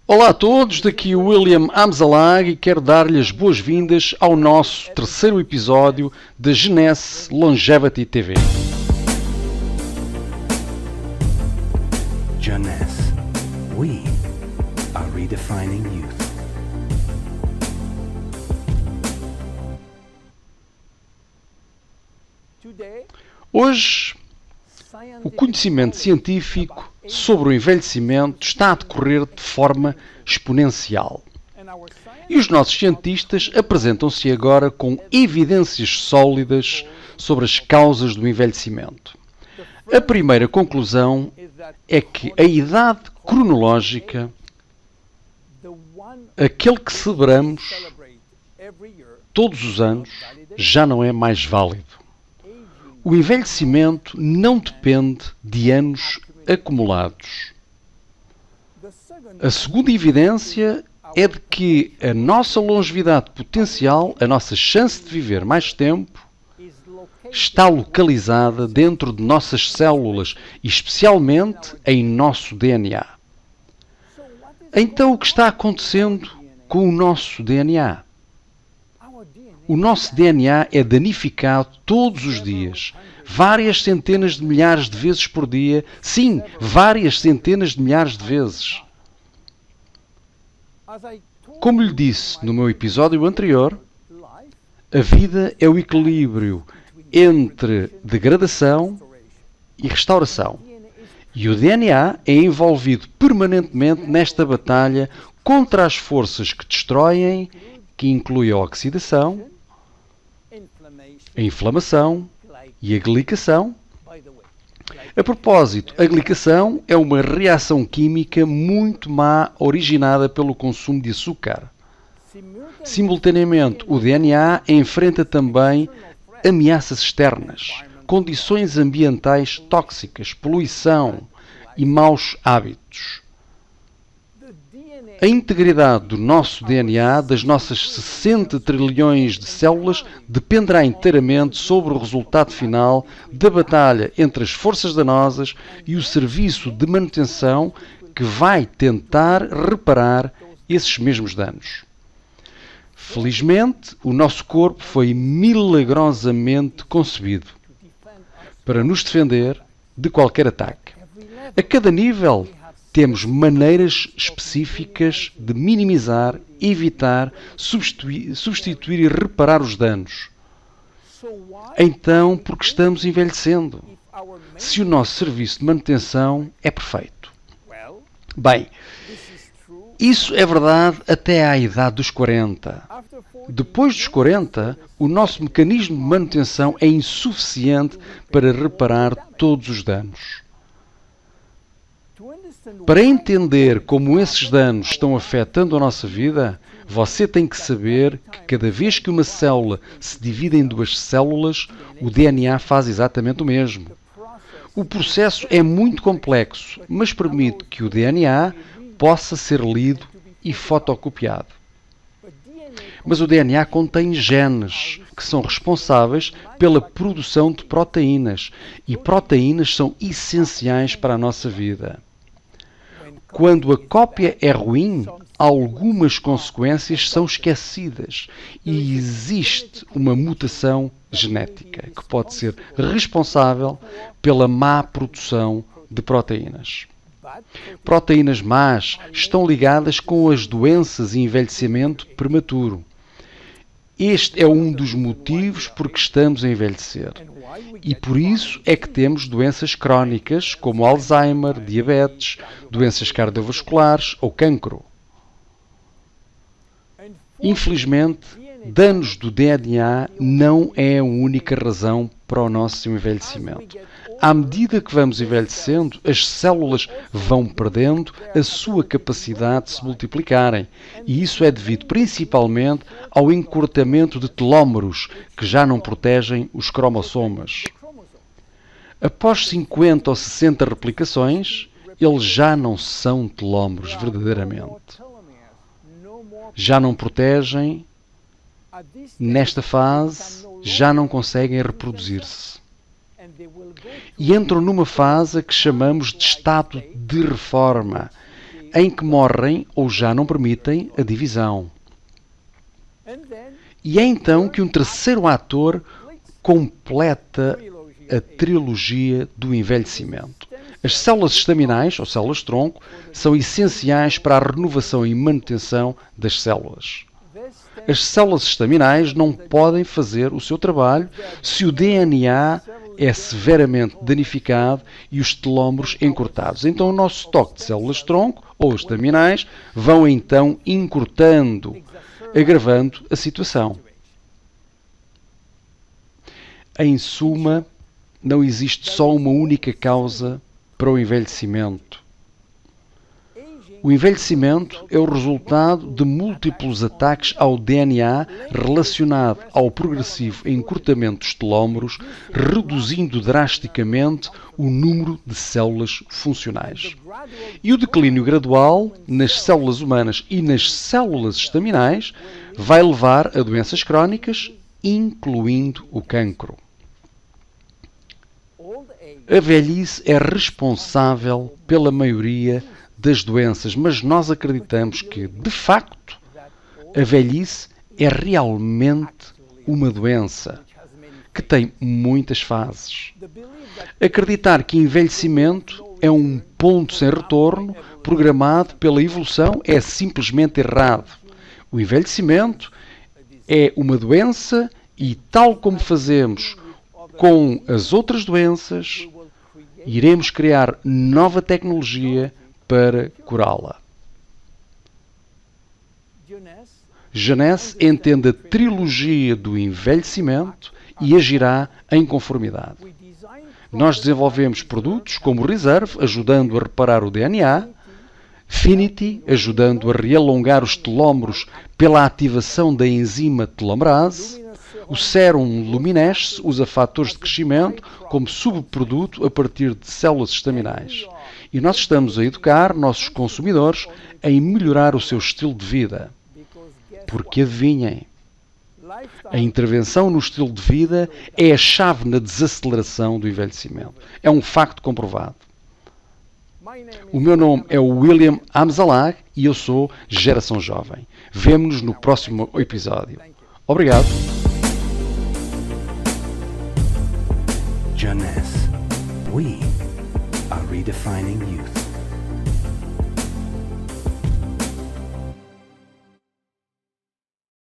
Olá a todos, daqui o William Amzalag e quero dar-lhe as boas-vindas ao nosso terceiro episódio da Jeunesse Longevity TV. Jeunesse, we are redefining youth. Hoje, o conhecimento científico sobre o envelhecimento está a decorrer de forma exponencial. E os nossos cientistas apresentam-se agora com evidências sólidas sobre as causas do envelhecimento. A primeira conclusão é que a idade cronológica, aquele que celebramos todos os anos, já não é mais válido. O envelhecimento não depende de anos acumulados. A segunda evidência é de que a nossa longevidade potencial, a nossa chance de viver mais tempo, está localizada dentro de nossas células e especialmente em nosso DNA. Então, o que está acontecendo com o nosso DNA? O nosso DNA é danificado todos os dias, várias centenas de milhares de vezes por dia. Sim, várias centenas de milhares de vezes. Como lhe disse no meu episódio anterior, a vida é o equilíbrio entre degradação e restauração. E o DNA é envolvido permanentemente nesta batalha contra as forças que destroem, que inclui a oxidação, a inflamação e a glicação. A propósito, a glicação é uma reação química muito má originada pelo consumo de açúcar. Simultaneamente, o DNA enfrenta também ameaças externas, condições ambientais tóxicas, poluição e maus hábitos. A integridade do nosso DNA, das nossas 60 trilhões de células, dependerá inteiramente sobre o resultado final da batalha entre as forças danosas e o serviço de manutenção que vai tentar reparar esses mesmos danos. Felizmente, o nosso corpo foi milagrosamente concebido para nos defender de qualquer ataque. A cada nível, temos maneiras específicas de minimizar, evitar, substituir e reparar os danos. Então, porque estamos envelhecendo? Se o nosso serviço de manutenção é perfeito. Bem, isso é verdade até à idade dos 40. Depois dos 40, o nosso mecanismo de manutenção é insuficiente para reparar todos os danos. Para entender como esses danos estão afetando a nossa vida, você tem que saber que cada vez que uma célula se divide em duas células, o DNA faz exatamente o mesmo. O processo é muito complexo, mas permite que o DNA possa ser lido e fotocopiado. Mas o DNA contém genes que são responsáveis pela produção de proteínas, e proteínas são essenciais para a nossa vida. Quando a cópia é ruim, algumas consequências são esquecidas e existe uma mutação genética que pode ser responsável pela má produção de proteínas. Proteínas más estão ligadas com as doenças e envelhecimento prematuro. Este é um dos motivos por que estamos a envelhecer. E por isso é que temos doenças crónicas como Alzheimer, diabetes, doenças cardiovasculares ou cancro. Infelizmente, danos do DNA não é a única razão para o nosso envelhecimento. À medida que vamos envelhecendo, as células vão perdendo a sua capacidade de se multiplicarem. E isso é devido principalmente ao encurtamento de telómeros, que já não protegem os cromossomas. Após 50 ou 60 replicações, eles já não são telómeros verdadeiramente. Já não protegem, nesta fase, já não conseguem reproduzir-se. E entram numa fase que chamamos de estado de reforma, em que morrem ou já não permitem a divisão. E é então que um terceiro ator completa a trilogia do envelhecimento. As células estaminais, ou células-tronco, são essenciais para a renovação e manutenção das células. As células estaminais não podem fazer o seu trabalho se o DNA é severamente danificado e os telómeros encurtados. Então o nosso estoque de células-tronco, ou estaminais, vão então encurtando, agravando a situação. Em suma, não existe só uma única causa para o envelhecimento. O envelhecimento é o resultado de múltiplos ataques ao DNA relacionado ao progressivo encurtamento dos telómeros, reduzindo drasticamente o número de células funcionais. E o declínio gradual nas células humanas e nas células estaminais vai levar a doenças crónicas, incluindo o cancro. A velhice é responsável pela maioria das doenças, mas nós acreditamos que, de facto, a velhice é realmente uma doença que tem muitas fases. Acreditar que envelhecimento é um ponto sem retorno programado pela evolução é simplesmente errado. O envelhecimento é uma doença e, tal como fazemos com as outras doenças, iremos criar nova tecnologia para curá-la. Jeunesse entende a trilogia do envelhecimento e agirá em conformidade. Nós desenvolvemos produtos como Reserve, ajudando a reparar o DNA, Finity, ajudando a realongar os telómeros pela ativação da enzima telomerase, o Serum Luminesce usa fatores de crescimento como subproduto a partir de células estaminais. E nós estamos a educar nossos consumidores em melhorar o seu estilo de vida. Porque adivinhem, a intervenção no estilo de vida é a chave na desaceleração do envelhecimento. É um facto comprovado. O meu nome é William Amzalag e eu sou Geração Jovem. Vemo-nos no próximo episódio. Obrigado. Jeunesse. We are redefining youth.